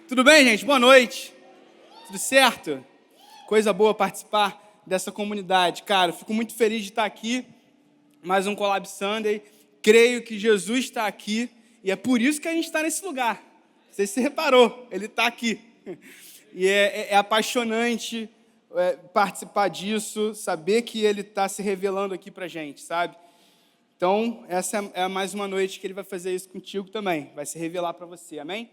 Tudo bem, gente? Boa noite. Tudo certo? Coisa boa participar dessa comunidade. Cara, fico muito feliz de estar aqui. Mais um Collab Sunday. Creio que Jesus está aqui e é por isso que a gente está nesse lugar. Não sei se você reparou, ele está aqui. E é apaixonante participar disso, saber que ele está se revelando aqui para a gente, sabe? Então, essa é mais uma noite que ele vai fazer isso contigo também. Vai se revelar para você, amém?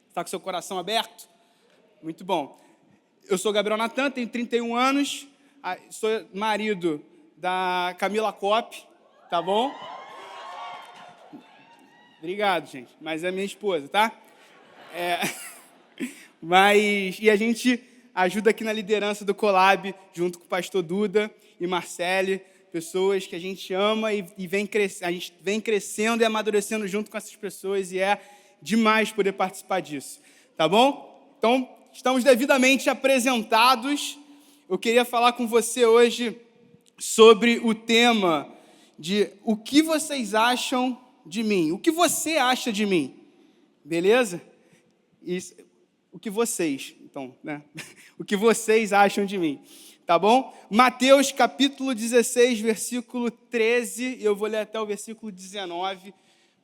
Está com seu coração aberto? Muito bom. Eu sou Gabriel Natan, tenho 31 anos, sou marido da Camila Cop, tá bom? Obrigado, gente, mas é minha esposa, tá? E a gente ajuda aqui na liderança do Collab, junto com o pastor Duda e Marcele, pessoas que a gente ama e a gente vem crescendo e amadurecendo junto com essas pessoas e é demais poder participar disso, tá bom? Então, estamos devidamente apresentados. Eu queria falar com você hoje sobre o tema de o que vocês acham de mim. O que você acha de mim? Beleza? Isso, o que vocês, então, né? O que vocês acham de mim, tá bom? Mateus capítulo 16, versículo 13, eu vou ler até o versículo 19,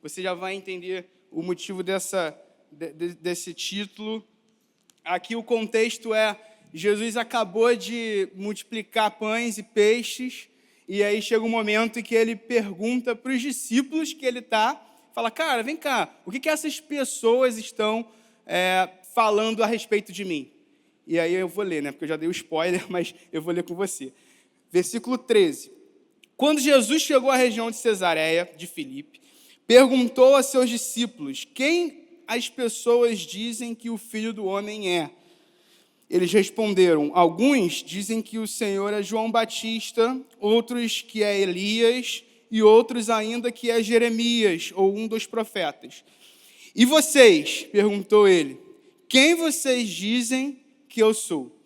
você já vai entender o motivo desse título. Aqui o contexto é, Jesus acabou de multiplicar pães e peixes, e aí chega um momento em que ele pergunta para os discípulos que ele fala, cara, vem cá, o que essas pessoas estão falando a respeito de mim? E aí eu vou ler, né, porque eu já dei o spoiler, mas eu vou ler com você. Versículo 13. Quando Jesus chegou à região de Cesareia de Filipe, perguntou a seus discípulos, quem as pessoas dizem que o Filho do Homem é? Eles responderam, alguns dizem que o Senhor é João Batista, outros que é Elias e outros ainda que é Jeremias ou um dos profetas. E vocês? Perguntou ele, quem vocês dizem que eu sou?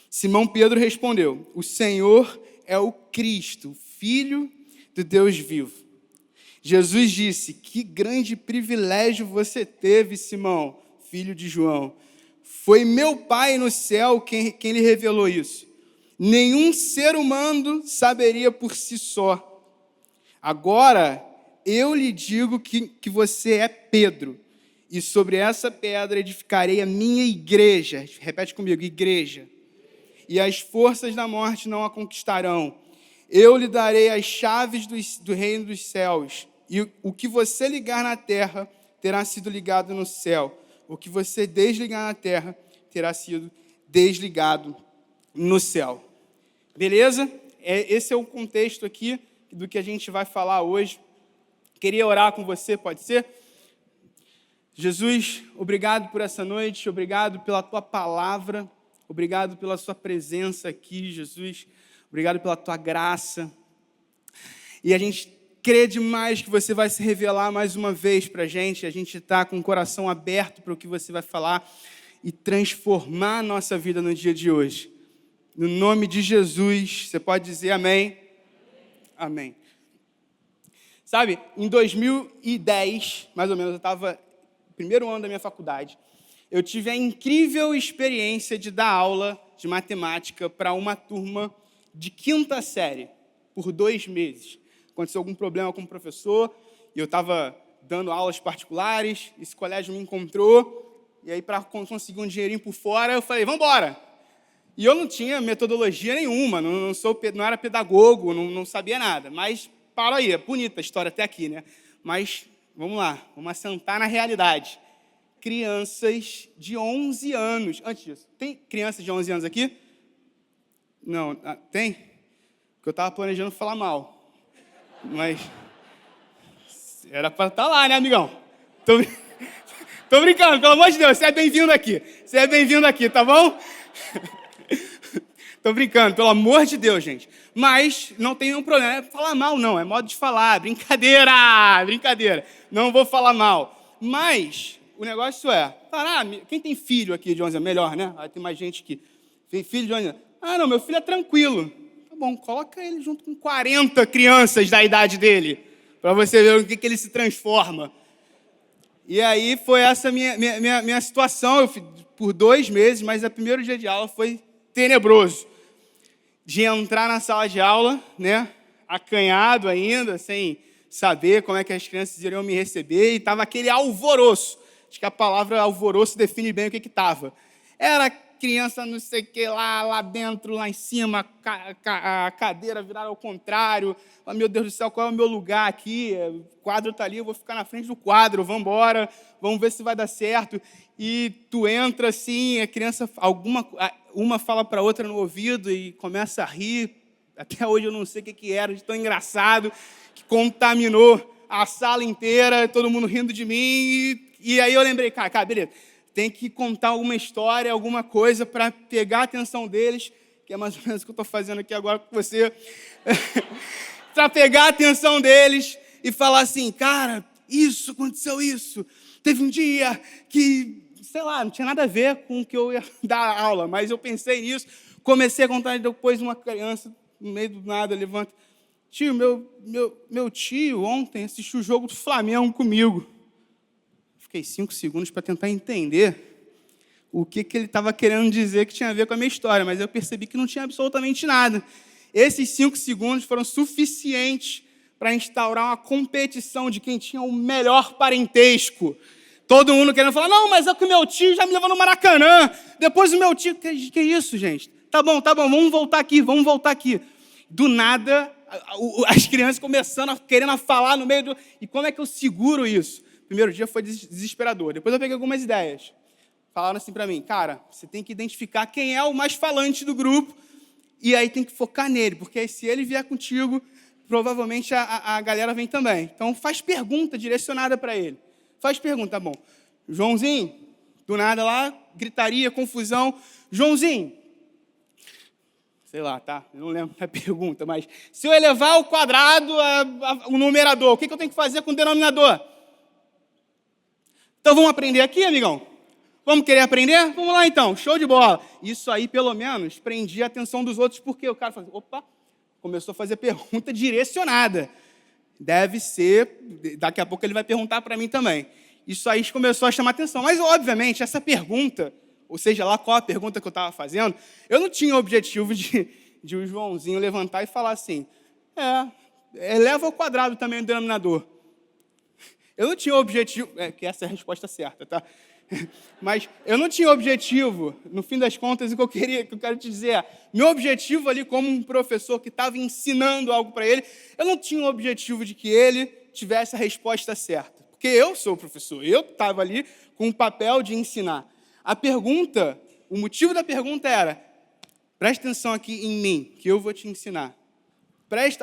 Simão Pedro respondeu, o Senhor é o Cristo, Filho do Deus vivo. Jesus disse, que grande privilégio você teve, Simão, filho de João. Foi meu Pai no céu quem lhe revelou isso. Nenhum ser humano saberia por si só. Agora, eu lhe digo que você é Pedro, e sobre essa pedra edificarei a minha igreja. Repete comigo, igreja. E as forças da morte não a conquistarão. Eu lhe darei as chaves do reino dos céus. E o que você ligar na terra terá sido ligado no céu. O que você desligar na terra terá sido desligado no céu. Beleza? Esse é o contexto aqui do que a gente vai falar hoje. Queria orar com você, pode ser? Jesus, obrigado por essa noite, obrigado pela tua palavra, obrigado pela sua presença aqui, Jesus. Obrigado pela tua graça. E a gente crê demais que você vai se revelar mais uma vez para a gente está com o coração aberto para o que você vai falar e transformar a nossa vida no dia de hoje. No nome de Jesus, você pode dizer amém? Amém. Sabe, em 2010, mais ou menos, eu estava no primeiro ano da minha faculdade, eu tive a incrível experiência de dar aula de matemática para uma turma de 5ª série, por 2 meses. Aconteceu algum problema com o professor, e eu estava dando aulas particulares, esse colégio me encontrou, e aí para conseguir um dinheirinho por fora, eu falei, vamos embora. E eu não tinha metodologia nenhuma, não era pedagogo, não sabia nada, mas para aí, é bonita a história até aqui, né? Mas vamos lá, vamos assentar na realidade. Crianças de 11 anos, antes disso, tem crianças de 11 anos aqui? Não, tem? Porque eu estava planejando falar mal. Mas era para estar lá, né, amigão? Tô brincando, pelo amor de Deus, você é bem-vindo aqui. Você é bem-vindo aqui, tá bom? Tô brincando, pelo amor de Deus, gente. Mas não tem nenhum problema, é falar mal não, é modo de falar, brincadeira. Não vou falar mal. Mas o negócio é, quem tem filho aqui de 11 anos? Melhor, né? Tem mais gente que tem filho de 11 anos. Não, meu filho é tranquilo. Tá bom, coloca ele junto com 40 crianças da idade dele, para você ver o que ele se transforma. E aí foi essa minha situação. Eu fui por 2 meses, mas o primeiro dia de aula foi tenebroso. De entrar na sala de aula, né, acanhado ainda, sem saber como é que as crianças iriam me receber, e estava aquele alvoroço. Acho que a palavra alvoroço define bem o que estava. Era criança não sei o que lá dentro, lá em cima, a cadeira virada ao contrário. Oh, meu Deus do céu, qual é o meu lugar aqui? O quadro está ali, eu vou ficar na frente do quadro, vamos embora, vamos ver se vai dar certo. E tu entra assim, a criança, uma fala para a outra no ouvido e começa a rir. Até hoje eu não sei o que era, de tão engraçado, que contaminou a sala inteira, todo mundo rindo de mim. E aí eu lembrei, cara, beleza, tem que contar alguma história, alguma coisa para pegar a atenção deles, que é mais ou menos o que eu estou fazendo aqui agora com você, para pegar a atenção deles e falar assim, cara, aconteceu isso. Teve um dia que, sei lá, não tinha nada a ver com o que eu ia dar aula, mas eu pensei nisso, comecei a contar, e depois uma criança, no meio do nada, levanta, tio, meu tio ontem assistiu o jogo do Flamengo comigo. Fiquei 5 segundos para tentar entender o que ele estava querendo dizer que tinha a ver com a minha história, mas eu percebi que não tinha absolutamente nada. Esses 5 segundos foram suficientes para instaurar uma competição de quem tinha o melhor parentesco. Todo mundo querendo falar, não, mas é que o meu tio já me levou no Maracanã. Depois o meu tio... Que isso, gente? Tá bom, vamos voltar aqui. Do nada, as crianças começando, querendo falar no meio do... E como é que eu seguro isso? Primeiro dia foi desesperador. Depois eu peguei algumas ideias. Falaram assim para mim, cara, você tem que identificar quem é o mais falante do grupo e aí tem que focar nele, porque aí, se ele vier contigo, provavelmente a galera vem também. Então faz pergunta direcionada para ele. Faz pergunta, tá bom. Joãozinho, do nada lá, gritaria, confusão. Joãozinho, sei lá, tá? Eu não lembro da pergunta, mas se eu elevar ao quadrado o numerador, o que eu tenho que fazer com o denominador? Então, vamos aprender aqui, amigão? Vamos querer aprender? Vamos lá, então. Show de bola. Isso aí, pelo menos, prendia a atenção dos outros, porque o cara falou, opa, começou a fazer pergunta direcionada. Deve ser, daqui a pouco ele vai perguntar para mim também. Isso aí começou a chamar atenção. Mas, obviamente, essa pergunta, ou seja lá qual a pergunta que eu estava fazendo, eu não tinha o objetivo de o Joãozinho levantar e falar assim, eleva ao quadrado também o denominador. Eu não tinha o objetivo... que essa é a resposta certa, tá? Mas eu não tinha objetivo, no fim das contas, o que eu quero te dizer é, meu objetivo ali como um professor que estava ensinando algo para ele, eu não tinha o objetivo de que ele tivesse a resposta certa. Porque eu sou o professor, eu estava ali com o papel de ensinar. A pergunta, o motivo da pergunta era, presta atenção aqui em mim, que eu vou te ensinar.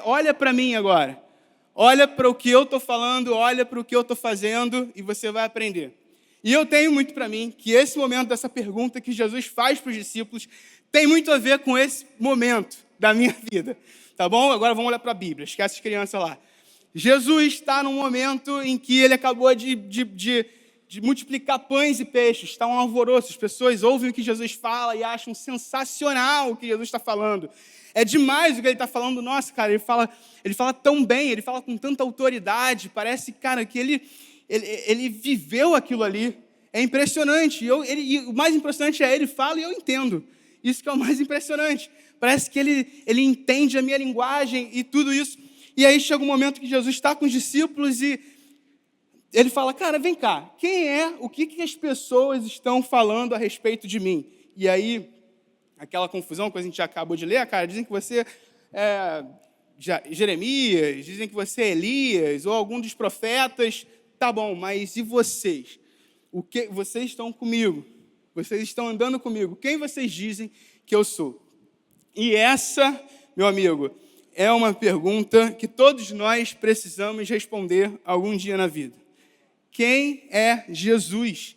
Olha para mim agora. Olha para o que eu estou falando, olha para o que eu estou fazendo e você vai aprender. E eu tenho muito para mim que esse momento dessa pergunta que Jesus faz para os discípulos tem muito a ver com esse momento da minha vida. Tá bom? Agora vamos olhar para a Bíblia. Esquece as crianças lá. Jesus está num momento em que ele acabou de multiplicar pães e peixes. Está um alvoroço. As pessoas ouvem o que Jesus fala e acham sensacional o que Jesus está falando. É demais o que ele está falando. Nossa, cara, ele fala tão bem, ele fala com tanta autoridade. Parece, cara, que ele viveu aquilo ali. É impressionante. E o mais impressionante é ele fala e eu entendo. Isso que é o mais impressionante. Parece que ele entende a minha linguagem e tudo isso. E aí chega um momento que Jesus está com os discípulos e ele fala, cara, vem cá. O que as pessoas estão falando a respeito de mim? E aí... aquela confusão que a gente já acabou de ler, cara, dizem que você é Jeremias, dizem que você é Elias, ou algum dos profetas, tá bom, mas e vocês? Vocês estão comigo, vocês estão andando comigo, quem vocês dizem que eu sou? E essa, meu amigo, é uma pergunta que todos nós precisamos responder algum dia na vida. Quem é Jesus?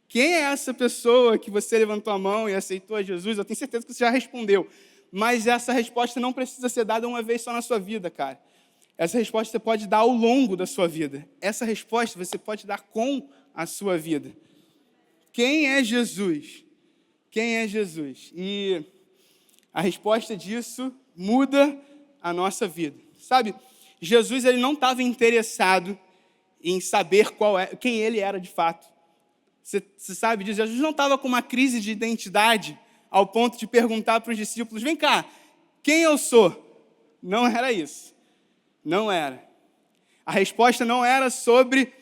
Quem é essa pessoa que você levantou a mão e aceitou a Jesus? Eu tenho certeza que você já respondeu. Mas essa resposta não precisa ser dada uma vez só na sua vida, cara. Essa resposta você pode dar ao longo da sua vida. Essa resposta você pode dar com a sua vida. Quem é Jesus? Quem é Jesus? E a resposta disso muda a nossa vida. Sabe, Jesus ele não estava interessado em saber quem ele era de fato. Você sabe disso? Jesus não estava com uma crise de identidade ao ponto de perguntar para os discípulos, vem cá, quem eu sou? Não era isso. Não era. A resposta não era sobre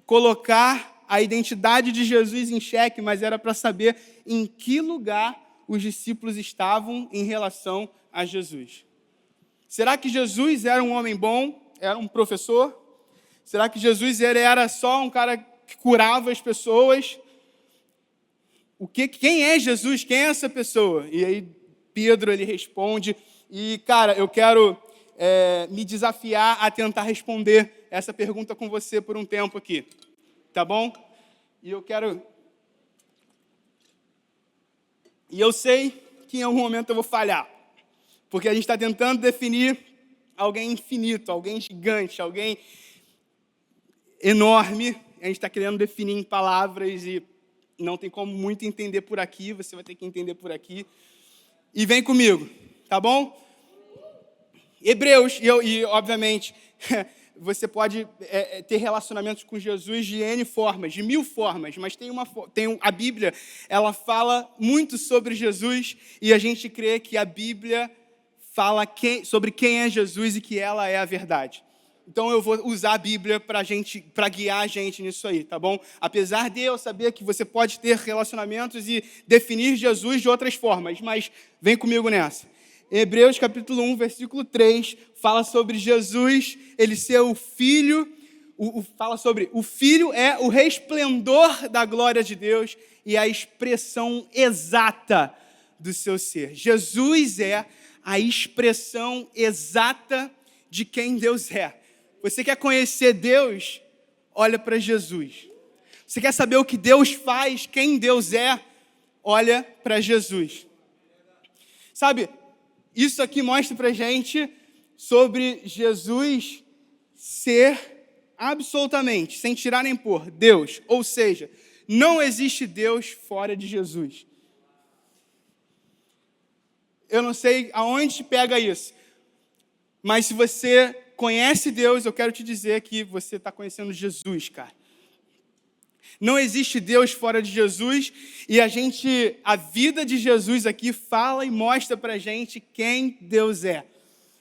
colocar a identidade de Jesus em xeque, mas era para saber em que lugar os discípulos estavam em relação a Jesus. Será que Jesus era um homem bom? Era um professor? Será que Jesus era só um cara que curava as pessoas? Quem é Jesus? Quem é essa pessoa? E aí Pedro ele responde, e cara, eu quero me desafiar a tentar responder essa pergunta com você por um tempo aqui, tá bom? E eu sei que em algum momento eu vou falhar, porque a gente está tentando definir alguém infinito, alguém gigante, alguém enorme. A gente está querendo definir em palavras e não tem como muito entender por aqui, você vai ter que entender por aqui. E vem comigo, tá bom? Hebreus, e obviamente, você pode ter relacionamentos com Jesus de N formas, de 1000 formas, mas a Bíblia, ela fala muito sobre Jesus, e a gente crê que a Bíblia fala sobre quem é Jesus e que ela é a verdade. Então eu vou usar a Bíblia para guiar a gente nisso aí, tá bom? Apesar de eu saber que você pode ter relacionamentos e definir Jesus de outras formas, mas vem comigo nessa. Hebreus capítulo 1, versículo 3, fala sobre Jesus, ele ser o Filho, fala sobre o Filho é o resplendor da glória de Deus e a expressão exata do seu ser. Jesus é a expressão exata de quem Deus é. Você quer conhecer Deus? Olha para Jesus. Você quer saber o que Deus faz, quem Deus é? Olha para Jesus. Sabe, isso aqui mostra para a gente sobre Jesus ser absolutamente, sem tirar nem pôr, Deus. Ou seja, não existe Deus fora de Jesus. Eu não sei aonde pega isso, mas se você conhece Deus, eu quero te dizer que você está conhecendo Jesus, cara. Não existe Deus fora de Jesus, e a vida de Jesus aqui fala e mostra pra gente quem Deus é.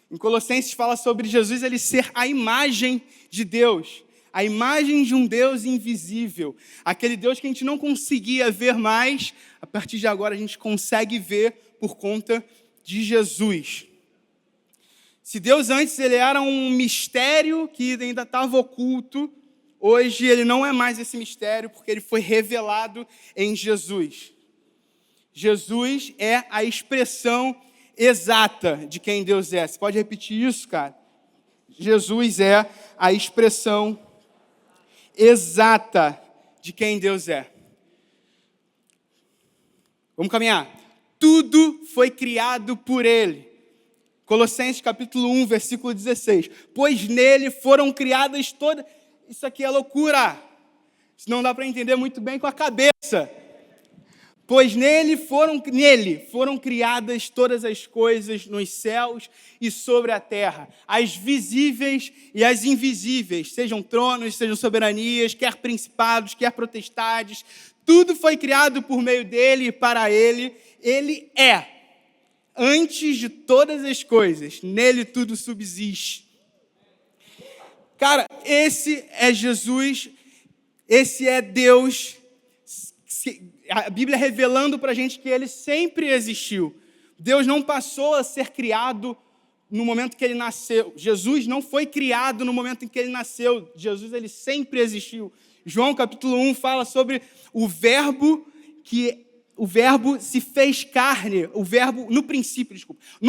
Em Colossenses fala sobre Jesus, ele ser a imagem de Deus, a imagem de um Deus invisível, aquele Deus que a gente não conseguia ver mais, a partir de agora a gente consegue ver por conta de Jesus. Se Deus antes ele era um mistério que ainda estava oculto, hoje ele não é mais esse mistério, porque ele foi revelado em Jesus. Jesus é a expressão exata de quem Deus é. Você pode repetir isso, cara? Jesus é a expressão exata de quem Deus é. Vamos caminhar. Tudo foi criado por ele. Colossenses capítulo 1, versículo 16. Pois nele foram criadas todas... Isso aqui é loucura. Isso não dá para entender muito bem com a cabeça. Pois nele foram criadas todas as coisas nos céus e sobre a terra, as visíveis e as invisíveis, sejam tronos, sejam soberanias, quer principados, quer potestades. Tudo foi criado por meio dele e para ele. Ele é antes de todas as coisas, nele tudo subsiste. Cara, esse é Jesus, esse é Deus, a Bíblia revelando para a gente que ele sempre existiu. Deus não passou a ser criado no momento que ele nasceu. Jesus não foi criado no momento em que ele nasceu. Jesus, ele sempre existiu. João capítulo 1 fala sobre o verbo se fez carne, no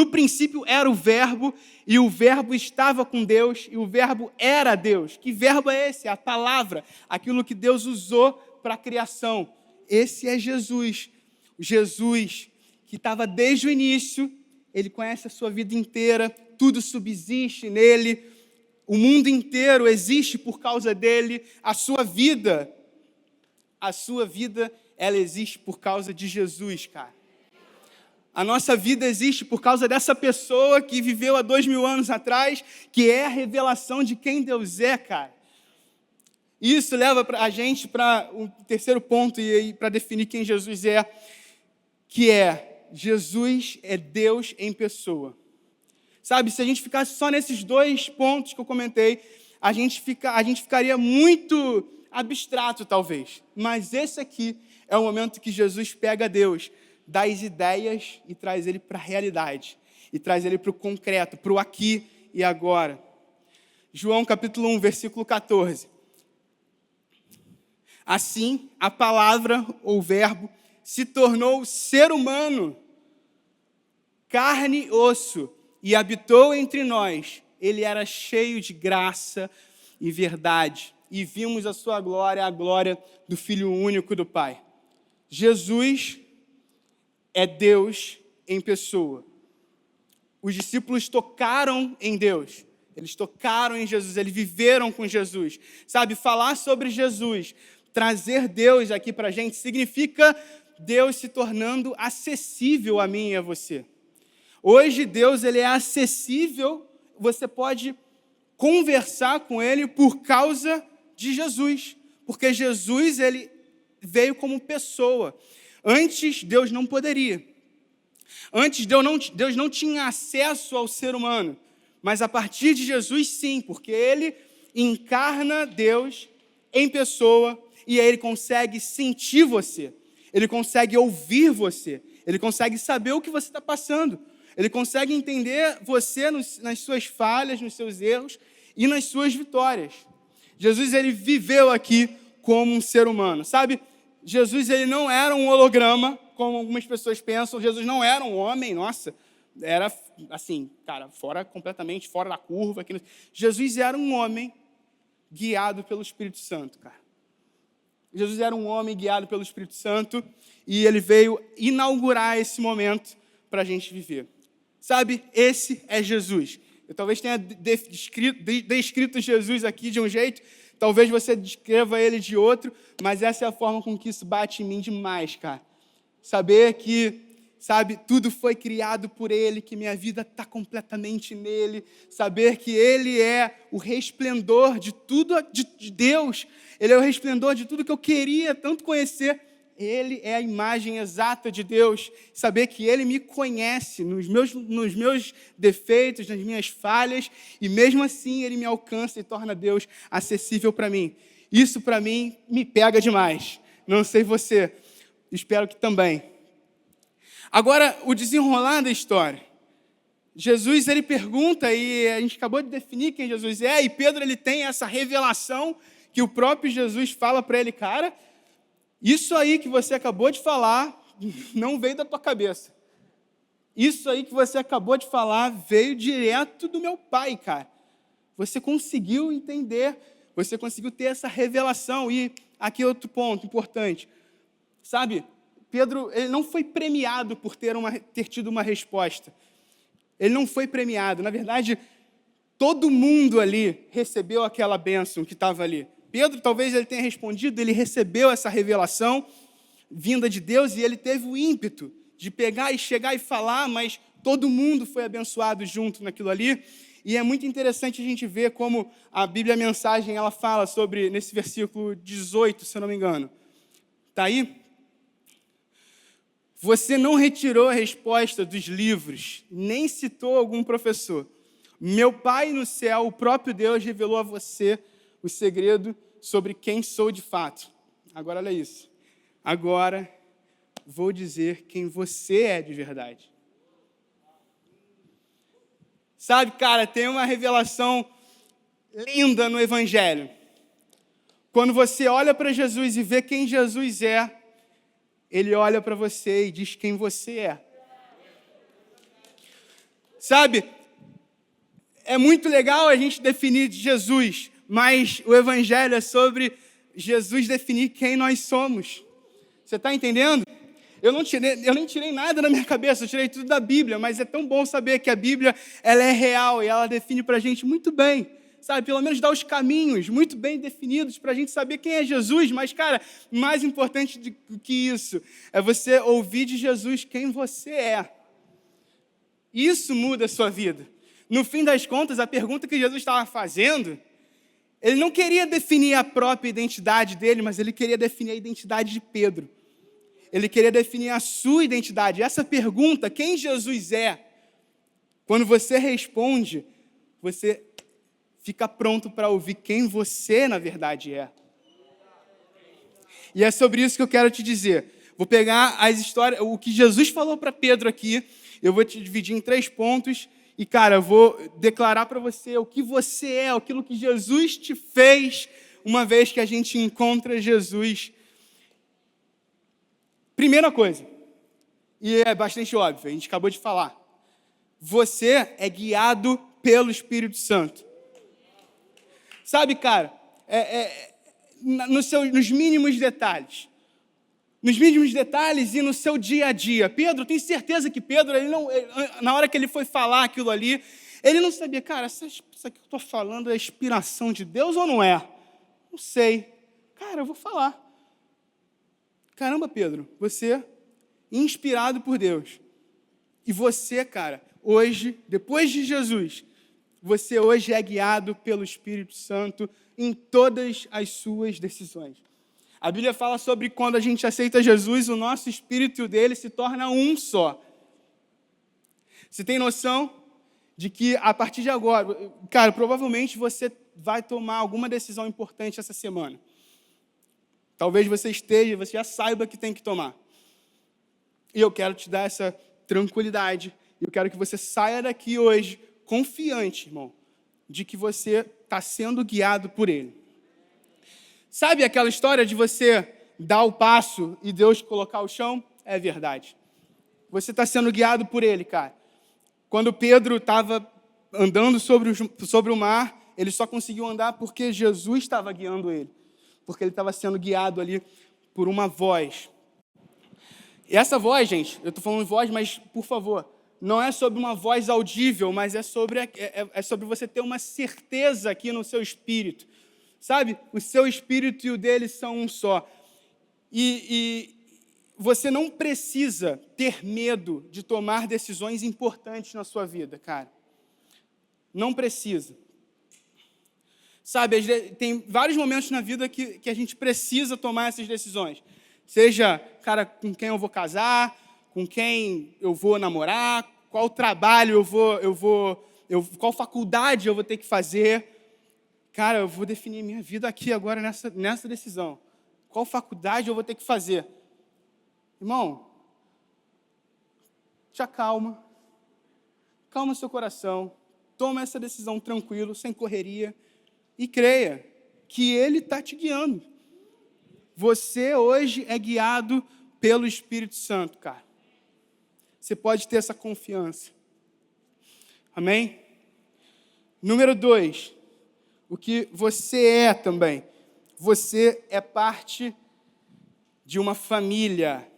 princípio era o verbo, e o verbo estava com Deus, e o verbo era Deus. Que verbo é esse? A palavra, aquilo que Deus usou para a criação. Esse é Jesus. Jesus que estava desde o início, ele conhece a sua vida inteira, tudo subsiste nele, o mundo inteiro existe por causa dele, a sua vida, ela existe por causa de Jesus, cara. A nossa vida existe por causa dessa pessoa que viveu há 2000 anos atrás, que é a revelação de quem Deus é, cara. E isso leva a gente para o terceiro ponto, e aí para definir quem Jesus é, que é Jesus é Deus em pessoa. Sabe, se a gente ficasse só nesses 2 pontos que eu comentei, a gente ficaria muito abstrato, talvez. Mas esse aqui é o momento que Jesus pega Deus das ideias e traz ele para a realidade. E traz ele para o concreto, para o aqui e agora. João capítulo 1, versículo 14. Assim, a palavra ou verbo se tornou ser humano, carne e osso, e habitou entre nós. Ele era cheio de graça e verdade. E vimos a sua glória, a glória do Filho único do Pai. Jesus é Deus em pessoa. Os discípulos tocaram em Deus. Eles tocaram em Jesus, eles viveram com Jesus. Sabe, falar sobre Jesus, trazer Deus aqui para a gente, significa Deus se tornando acessível a mim e a você. Hoje, Deus ele é acessível, você pode conversar com Ele por causa de Jesus. Porque Jesus ele veio como pessoa. Antes, Deus não poderia. Antes, Deus não tinha acesso ao ser humano. Mas a partir de Jesus, sim, porque Ele encarna Deus em pessoa e aí Ele consegue sentir você. Ele consegue ouvir você. Ele consegue saber o que você está passando. Ele consegue entender você nas suas falhas, nos seus erros e nas suas vitórias. Jesus ele viveu aqui como um ser humano. Sabe, Jesus ele não era um holograma, como algumas pessoas pensam. Jesus não era um homem, nossa, era assim, cara, completamente fora da curva. Jesus era um homem guiado pelo Espírito Santo, cara. Jesus era um homem guiado pelo Espírito Santo e ele veio inaugurar esse momento para a gente viver. Sabe, esse é Jesus. Eu talvez tenha descrito Jesus aqui de um jeito, talvez você descreva ele de outro, mas essa é a forma com que isso bate em mim demais, cara. Saber que, sabe, tudo foi criado por Ele, que minha vida está completamente nele. Saber que Ele é o resplendor de tudo, de Deus. Ele é o resplendor de tudo que eu queria tanto conhecer. Ele é a imagem exata de Deus. Saber que Ele me conhece nos meus defeitos, nas minhas falhas, e mesmo assim Ele me alcança e torna Deus acessível para mim. Isso para mim me pega demais. Não sei você, espero que também. Agora, o desenrolar da história. Jesus, ele pergunta, e a gente acabou de definir quem Jesus é, e Pedro, ele tem essa revelação que o próprio Jesus fala para ele, cara, isso aí que você acabou de falar não veio da tua cabeça. Isso aí que você acabou de falar veio direto do meu Pai, cara. Você conseguiu entender, você conseguiu ter essa revelação. E aqui outro ponto importante. Sabe, Pedro ele não foi premiado por ter tido uma resposta. Ele não foi premiado. Na verdade, todo mundo ali recebeu aquela bênção que estava ali. Pedro, talvez ele tenha respondido, ele recebeu essa revelação vinda de Deus e ele teve o ímpeto de pegar e chegar e falar, mas todo mundo foi abençoado junto naquilo ali. E é muito interessante a gente ver como a Bíblia, a mensagem, ela fala sobre, nesse versículo 18, se eu não me engano. Está aí? Você não retirou a resposta dos livros, nem citou algum professor. Meu Pai no céu, o próprio Deus, revelou a você o segredo sobre quem sou de fato. Agora, olha isso. Agora, vou dizer quem você é de verdade. Sabe, cara, tem uma revelação linda no Evangelho. Quando você olha para Jesus e vê quem Jesus é, Ele olha para você e diz quem você é. Sabe, é muito legal a gente definir Jesus, mas o Evangelho é sobre Jesus definir quem nós somos. Você está entendendo? Eu nem tirei nada da minha cabeça, eu tirei tudo da Bíblia, mas é tão bom saber que a Bíblia ela é real e ela define para a gente muito bem. Sabe, pelo menos dá os caminhos muito bem definidos para a gente saber quem é Jesus. Mas, cara, mais importante do que isso é você ouvir de Jesus quem você é. Isso muda a sua vida. No fim das contas, a pergunta que Jesus estava fazendo Ele não queria definir a própria identidade dele, mas ele queria definir a identidade de Pedro. Ele queria definir a sua identidade. Essa pergunta, quem Jesus é, quando você responde, você fica pronto para ouvir quem você, na verdade, é. E é sobre isso que eu quero te dizer. Vou pegar as histórias, o que Jesus falou para Pedro aqui, eu vou te dividir em 3 pontos, e, cara, eu vou declarar para você o que você é, aquilo que Jesus te fez, uma vez que a gente encontra Jesus. Primeira coisa, e é bastante óbvio, a gente acabou de falar, você é guiado pelo Espírito Santo. Sabe, cara, nos mínimos detalhes. Nos mínimos detalhes e no seu dia a dia. Pedro, tenho certeza que Pedro, na hora que ele foi falar aquilo ali, ele não sabia, cara, isso que eu estou falando é inspiração de Deus ou não é? Não sei. Cara, eu vou falar. Caramba, Pedro, você é inspirado por Deus. E você, cara, hoje, depois de Jesus, você hoje é guiado pelo Espírito Santo em todas as suas decisões. A Bíblia fala sobre quando a gente aceita Jesus, o nosso espírito e o dele se torna um só. Você tem noção de que a partir de agora, cara, provavelmente você vai tomar alguma decisão importante essa semana. Talvez você já saiba que tem que tomar. E eu quero te dar essa tranquilidade. Eu quero que você saia daqui hoje confiante, irmão, de que você está sendo guiado por Ele. Sabe aquela história de você dar o passo e Deus colocar o chão? É verdade. Você está sendo guiado por Ele, cara. Quando Pedro estava andando sobre o mar, ele só conseguiu andar porque Jesus estava guiando ele. Porque ele estava sendo guiado ali por uma voz. E essa voz, gente, eu estou falando voz, mas, por favor, não é sobre uma voz audível, mas é sobre você ter uma certeza aqui no seu espírito. Sabe? O seu espírito e o dele são um só. E você não precisa ter medo de tomar decisões importantes na sua vida, cara. Não precisa. Sabe, tem vários momentos na vida que a gente precisa tomar essas decisões. Seja, cara, com quem eu vou casar, com quem eu vou namorar, qual trabalho qual faculdade eu vou ter que fazer. Cara, eu vou definir minha vida aqui agora nessa decisão. Qual faculdade eu vou ter que fazer? Irmão, te acalma. Calma seu coração. Toma essa decisão tranquilo, sem correria. E creia que Ele está te guiando. Você hoje é guiado pelo Espírito Santo, cara. Você pode ter essa confiança. Amém? Número 2. O que você é também. Você é parte de uma família.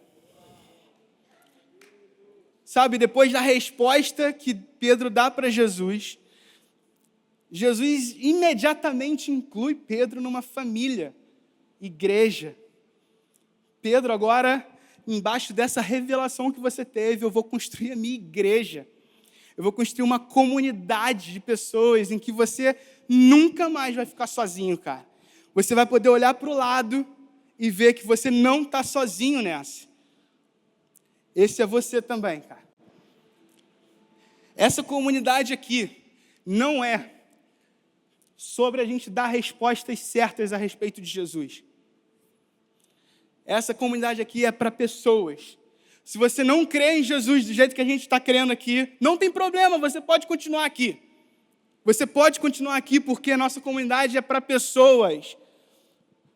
Sabe, depois da resposta que Pedro dá para Jesus, Jesus imediatamente inclui Pedro numa família, igreja. Pedro, agora, embaixo dessa revelação que você teve, eu vou construir a minha igreja. Eu vou construir uma comunidade de pessoas em que você nunca mais vai ficar sozinho, cara. Você vai poder olhar para o lado e ver que você não está sozinho nessa. Esse é você também, cara. Essa comunidade aqui não é sobre a gente dar respostas certas a respeito de Jesus. Essa comunidade aqui é para pessoas. Se você não crê em Jesus do jeito que a gente está crendo aqui, não tem problema, você pode continuar aqui. Você pode continuar aqui porque a nossa comunidade é para pessoas.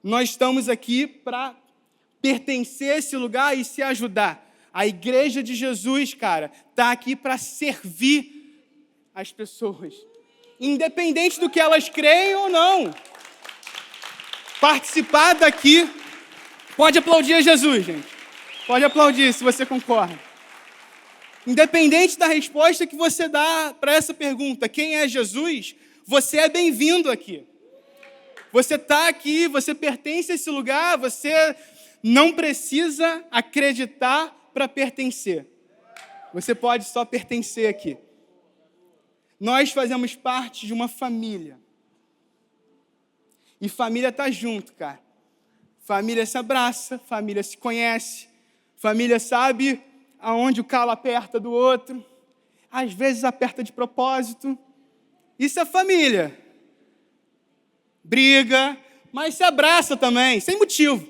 Nós estamos aqui para pertencer a esse lugar e se ajudar. A igreja de Jesus, cara, está aqui para servir as pessoas. Independente do que elas creem ou não. Participar daqui. Pode aplaudir a Jesus, gente. Pode aplaudir se você concorda. Independente da resposta que você dá para essa pergunta, quem é Jesus? Você é bem-vindo aqui. Você está aqui, você pertence a esse lugar, você não precisa acreditar para pertencer. Você pode só pertencer aqui. Nós fazemos parte de uma família. E família tá junto, cara. Família se abraça, família se conhece, família sabe aonde o calo aperta do outro. Às vezes aperta de propósito. Isso é família. Briga, mas se abraça também, sem motivo.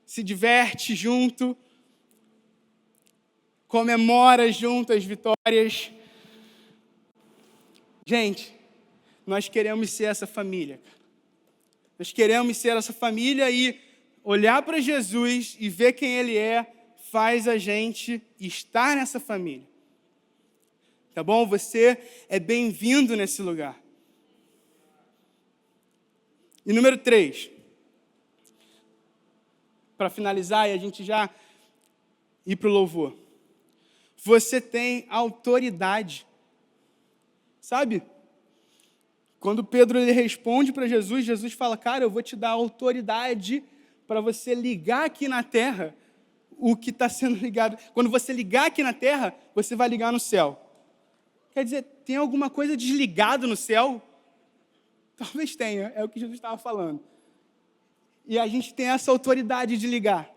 Se diverte junto, comemora junto as vitórias. Gente, nós queremos ser essa família. Nós queremos ser essa família e olhar para Jesus e ver quem Ele é, faz a gente estar nessa família. Tá bom? Você é bem-vindo nesse lugar. E número 3, para finalizar e a gente já ir para o louvor. Você tem autoridade. Sabe? Quando Pedro ele responde para Jesus, Jesus fala, cara, eu vou te dar autoridade para você ligar aqui na terra o que está sendo ligado. Quando você ligar aqui na terra, você vai ligar no céu. Quer dizer, tem alguma coisa desligada no céu? Talvez tenha, é o que Jesus estava falando. E a gente tem essa autoridade de ligar.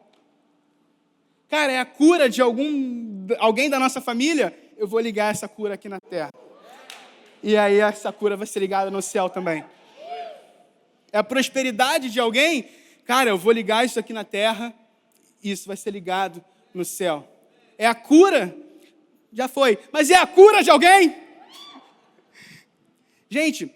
Cara, é a cura de alguém da nossa família? Eu vou ligar essa cura aqui na terra. E aí essa cura vai ser ligada no céu também. É a prosperidade de alguém? Cara, eu vou ligar isso aqui na terra e isso vai ser ligado no céu. É a cura? Já foi. Mas é a cura de alguém? Gente,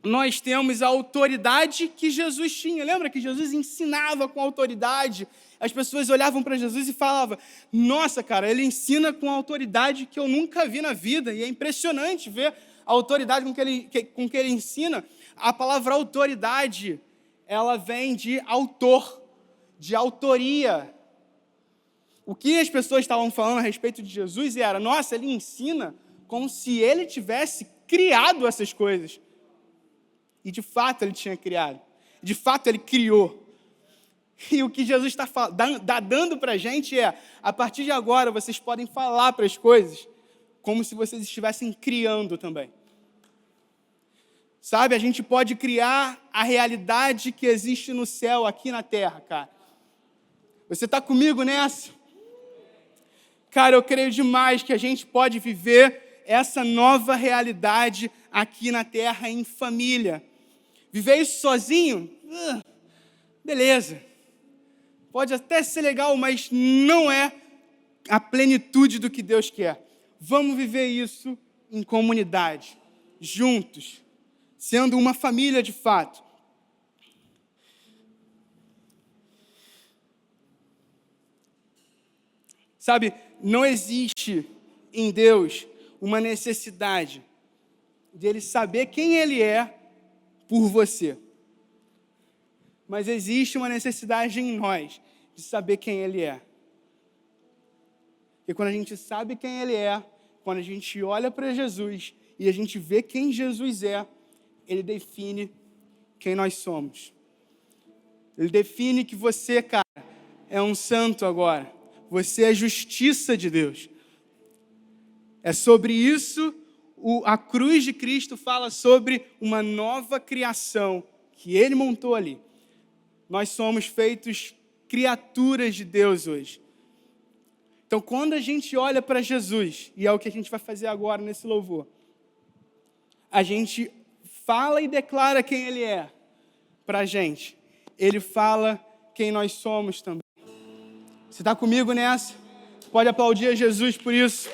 nós temos a autoridade que Jesus tinha. Lembra que Jesus ensinava com autoridade? As pessoas olhavam para Jesus e falavam, nossa, cara, ele ensina com autoridade que eu nunca vi na vida. E é impressionante ver a autoridade com que ele ensina. A palavra autoridade, ela vem de autor, de autoria. O que as pessoas estavam falando a respeito de Jesus era, nossa, ele ensina como se ele tivesse criado essas coisas. E de fato ele tinha criado. De fato ele criou. E o que Jesus está dando para a gente é, a partir de agora vocês podem falar para as coisas como se vocês estivessem criando também. Sabe, a gente pode criar a realidade que existe no céu aqui na terra, cara. Você está comigo nessa? Cara, eu creio demais que a gente pode viver essa nova realidade aqui na terra em família. Viver isso sozinho? Beleza. Pode até ser legal, mas não é a plenitude do que Deus quer. Vamos viver isso em comunidade, juntos, sendo uma família de fato. Sabe, não existe em Deus uma necessidade de Ele saber quem Ele é por você. Mas existe uma necessidade em nós de saber quem Ele é. E quando a gente sabe quem Ele é, quando a gente olha para Jesus e a gente vê quem Jesus é, Ele define quem nós somos. Ele define que você, cara, é um santo agora. Você é justiça de Deus. É sobre isso, a cruz de Cristo fala sobre uma nova criação que Ele montou ali. Nós somos feitos criaturas de Deus hoje. Então, quando a gente olha para Jesus, e é o que a gente vai fazer agora nesse louvor, a gente fala e declara quem Ele é para a gente. Ele fala quem nós somos também. Você está comigo nessa? Pode aplaudir a Jesus por isso.